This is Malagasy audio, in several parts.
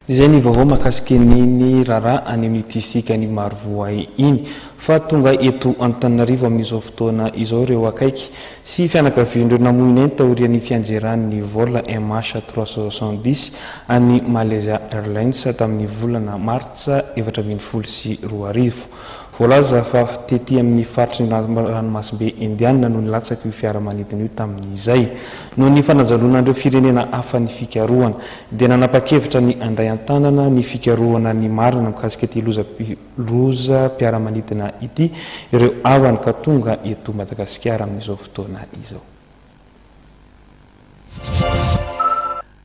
Izay ny vaovao mahakasika ny raharaha any amin'ity sika ny marovoay iny fa tonga eto Antananarivo amin'izao fotoana izao ireo akaiky sy fianakavian'ireo namoina eny taorian'ny fianjeran'ny vol MH 370 any Malaysia Airlines tamin'ny volana Martsa 2024. Voalaza fa tety amin'ny faritry ranomasimbe Indiana no nilatsaky io fiaramanidina io tamin'izay no ny fanajanonan'ireo firenena hafa ny fikarohana dia nanapa-kevitra ny andray an-tanana ny fikarohana ny marina mikasika ity loza mpiaramanidina ity ireo avany ka tonga eto Madagasikara amin'izao fotoana izao.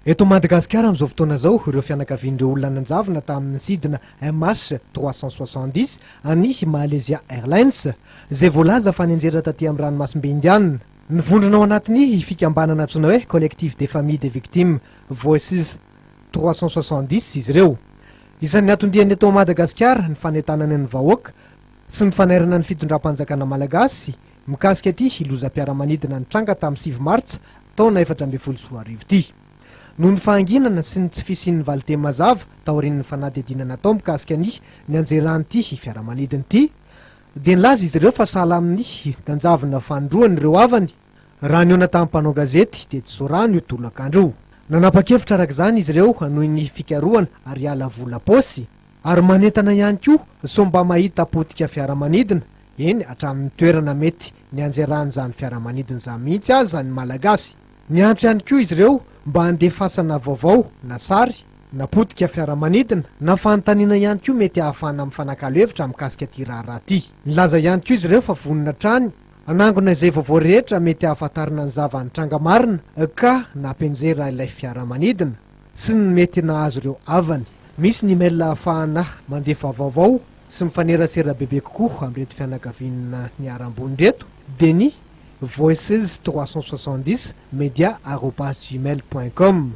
Eto Madagasikara amin'izao fotoana izao ireo fianakavian'ireo olona nanjavona tamin'ny sidina MH 370 any Malaysia Airlines izay voalaza fa nanjera taty amin'ny ranomasimbe Indiana. Nivondrona ao anatin'ny fikambanana antsoina hoe collectif des familles des victimes Voices 370 izy ireo. Isan'ny atondriany eto Madagasikara ny fanentanana ny vahoaka sy ny fanairana ny fitondram-panjakana malagasy mikasika ity hilozam-piaramanidina nitranga tamin'ny 7 Martsa taona 2024 ity. Noho ny fahanginana sy ny tsy fisian'ny valite mazava taorian'ny fanadihadiana natao mikasika ny anjeran'ity fiaramanidina ity dia nilaza izy ireo fa sahala amin'ny nanjavona fandroany ireo avany raha ny ona tamin'ny mpanao gazety dia tsy sorano io tolakandro. Nanapa-kevitra araka izany izy ireo noho ny fikarohana ary ala vola paosy ary manentana ihany koa somba mahita potika fiaramanidina eny hatramin'ny toerana mety ny anjeran'izany fiaramanidina izany mihitsy aza ny malagasy. Niantso ihany koa izy ireo mba handefasana vaovao na sary na potika fiaramanidina na fanontaniana ihany koa mety ahafana amin'ny fanakalo-hevitra mikasika ity raharaha ity. Nilaza ihany koa izy ireo fa vonona trany anangona izay vaovao rehetra mety ahafantarana ny zava-nitranga marina ka nampenjera ilay fiaramanidina sy ny mety nahazo ireo avany. Misy ny mail ahafahana mandefa vaovao sy mifanerasera bebe kokoa amin'reto fianakaviana ny arambony reto dia ny voices 370 media@gmail.com.